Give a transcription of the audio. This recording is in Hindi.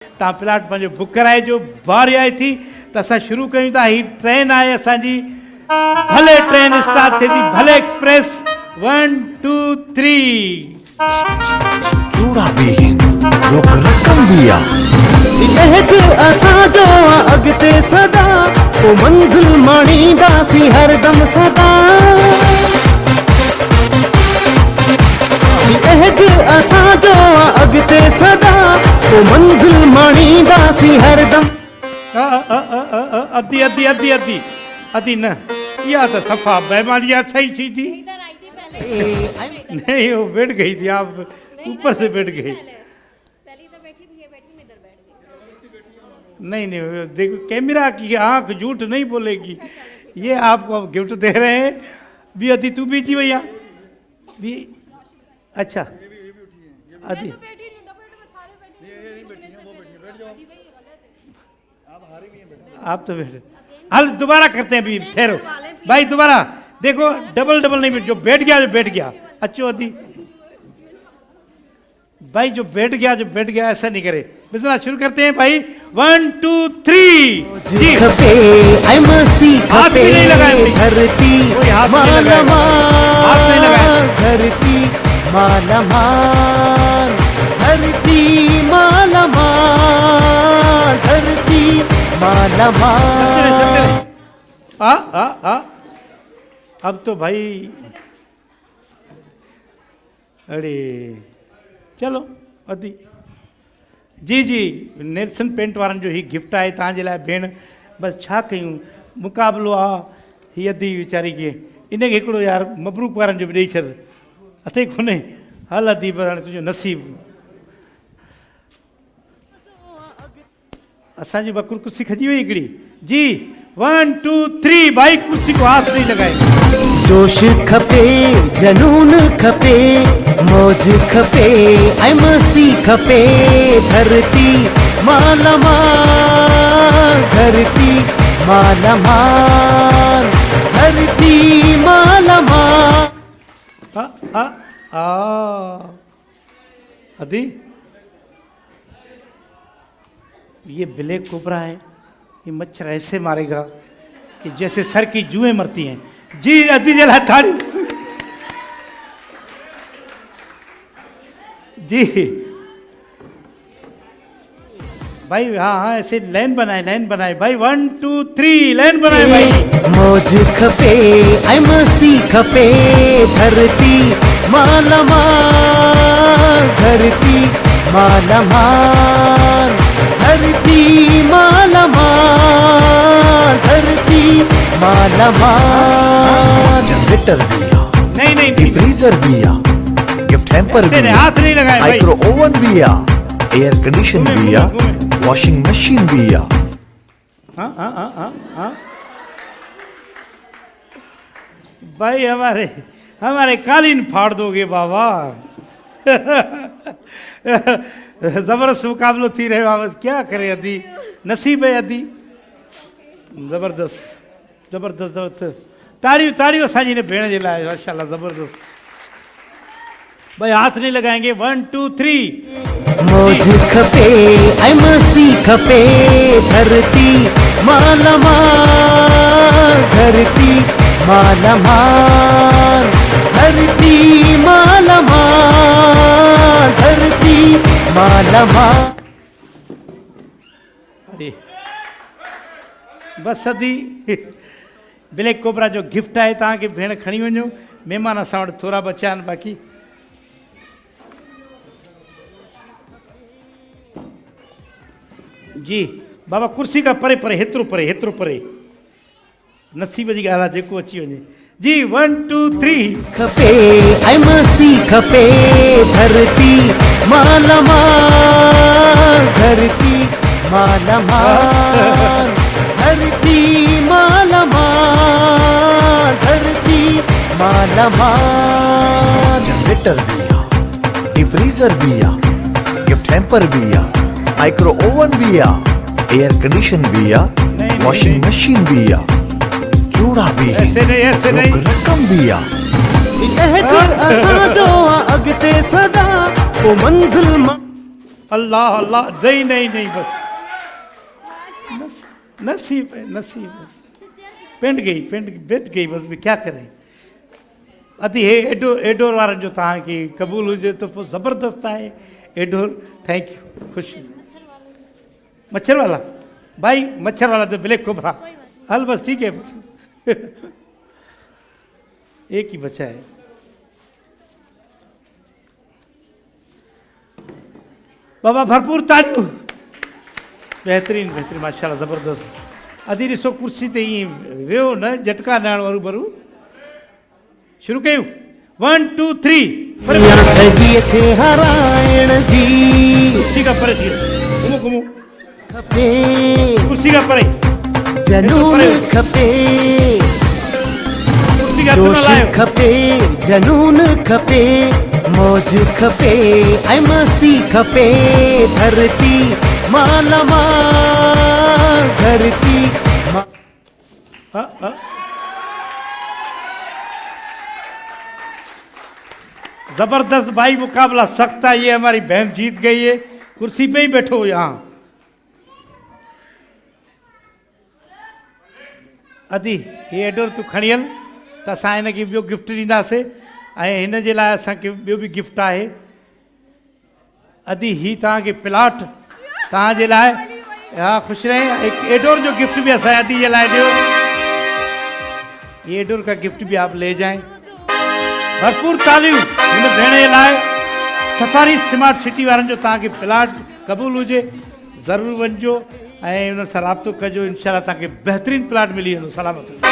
तव्हां प्लाट पंहिंजो बुक कराइजो। बारी आई थी त असां शुरू कयूं था। ही ट्रेन आहे असांजी, भले ट्रेन स्टार्ट थिए थी, भले एक्सप्रेस। 1 2 3 चूड़ा भी रुक रकम भी आ महक असांजो अॻिते सदा पोइ मंज़िल माणींदासीं हरदम सदा। महक असांजो अॻिते सदा पोइ मंज़िल माणींदासीं हरदम। अधी अधी अधी अधी अधी न, इहा त सफ़ा बेईमानी आहे। सही थी थी नहीं, वो बैठ गई थी, आप ऊपर से बैठ गई। नहीं नहीं, देखो कैमरा की आंख झूठ नहीं बोलेगी। ये आपको अब गिफ्ट दे रहे हैं। भी अदी तू बीची भैया भी। अच्छा अदी आप तो बैठे। हल दोबारा करते हैं, अभी ठहरो भाई, दोबारा देखो। डबल डबल नहीं, जो बैठ गया जो बैठ गया। अच्छो अदी भाई, जो बैठ गया ऐसा नहीं करे। बिस्मिल्लाह, शुरू करते हैं भाई। 1 2 3 जी। हाथ भी नहीं लगाए, धरती हाथ नहीं लगाए। धरती मालामाल, धरती मालामाल, धरती मालामाल। अब तो भाई अरे चलो अदी जी जी। नेल्सन पेंट वारनि जो ही गिफ्ट आहे तव्हांजे लाइ भेण। बसि छा कयूं, मुक़ाबिलो आहे। हीअ अदी वीचारी खे इनखे हिकिड़ो यार मबरूक वारनि जो बि ॾेई छॾ, अथे कोन्हे। हल अदी, पर हाणे तुंहिंजो नसीब। असांजी बकुर कुर्सी खजी वई हिकिड़ी जी। 1 2 3 भाई, कुर्सी को हाथ नहीं लगाए। जोश खपे, जनून खपे, मौज खपे, ऐं मस्ती खपे। धरती मालामाल, धरती मालामाल, धरती मालामाल। अदी ये ब्लैक कोबरा है। ये मच्छर ऐसे मारेगा कि जैसे सर की जुएं मरती हैं। जी अदी जला थाड़ी जी भाई। हाँ हाँ, ऐसे लाइन बनाए भाई। 1 2 3 लाइन बनाए भाई। मौज खपे, ऐं मस्ती खपे। धरती मालामाल, धरती मालामाल, धरती मालामाल, धरती मालामाल। जनरेटर भी आ नहीं नहीं, फ्रीजर भी आ, गिफ्ट हैम्पर भी आ, हाथ नहीं लगाए भाई। माइक्रो ओवन भी आ, एयर कंडीशन भी आ, वॉशिंग मशीन भी आ। हाँ भाई, हमारे कालीन फाड़ दोगे बाबा। जबरदस्त मुकाबलो थी रहे बाबा, क्या करे अदी, नसीब है अदी। जबरदस्त जबरदस्त जबरदस्त। ताड़ियों ताड़ियों असांजी ने भेण जे लाइ, माशाल्लाह जबरदस्त। भाई हाथ नहीं लगाएंगे। 1 2 3 मौज खपे, ऐं मस्ती खपे। धरती मालामाल, धरती मालामाल, धरती मालामाल, धरती मालामाल। अरे बस अदी, ब्लैक कोबरा जो गिफ्ट आहे तव्हांखे भेण खणी वञो। महिमान असां वटि थोरा बचा आहिनि बाक़ी। जी बाबा, कुर्सी खां परे परे, हेतिरो परे नसीब जी ॻाल्हि आहे, जेको अची वञे। जी 1 2 3 खपे, ऐं मस्ती खपे। धरती मालामाल, धरती मालामाल, धरती मालामाल, धरती मालामाल। जनरेटर भी आ, फ्रीजर भी आ, गिफ्ट हैम्पर भी आ, माइक्रो ओवन भी आ, एयर कंडीशन भी आ, वॉशिंग मशीन भी आ, चूड़ा भी ऐसे नहीं। रुक रकम भी आ। महक असांजो अॻिते सदा पोइ मंज़िल अल्लाह अल्लाह, नहीं नहीं नहीं, बस नसीब है, नसीब बस, पेंट गई, बेट गई, बस भी क्या करें। अति हे एडोर वारनि जो तव्हांखे क़बूल हुजे त पोइ ज़बरदस्त आहे। एडोर थैंक यू, ख़ुशि। मच्छर वाला भाई, मच्छर वाला तो ब्लैक कोबरा, हल बस ठीक है, बस एक ही बचा है। बाबा भरपूर तालियूं, बेहतरीन बेहतरीन, माशाल्लाह ज़बरदस्त। अदी ॾिसो कुर्सी ते ईअं वियो न, झटका ॾियण वारू भरू। शुरू कयूं, 1 2 3। या सदीअ खे हाराइण जी कुर्सी खां परे थी घुमो घुमो, खपे, कुर्सी खां परे, जनून खपे, कुर्सी खां हथ न जोश लायो। खपे, जनून खपे, मौज खपे, ऐं मस्ती खपे। धरती मालामाल, धरती हाँ। जबरदस्त भाई, मुकाबला सख्त है। ये हमारी बहन जीत गई है, कुर्सी पे ही बैठो यहाँ। अदी ये एडोर तू खणी हल त असां हिनखे ॿियो गिफ्ट ॾींदासीं, ऐं हिन जे लाइ असांखे ॿियो बि गिफ्ट आहे। अदी ही तव्हांखे प्लाट तव्हांजे लाइ, हा ख़ुशि रहे। हिकु एडोर जो गिफ्ट भी असां अदी जे लाइ ॾियो। ये एडोर का गिफ्ट भी आप ले जाएं। भरपूर तालियूं हिन भेण जे लाइ। सफारी स्मार्ट सिटी वारनि जो तव्हांखे प्लाट क़बूल हुजे, ज़रूरु वञिजो ऐं हुन सां राब्तो कजो। इंशाल्लाह तव्हांखे बहितरीनु प्लाट मिली वेंदो। सलामत।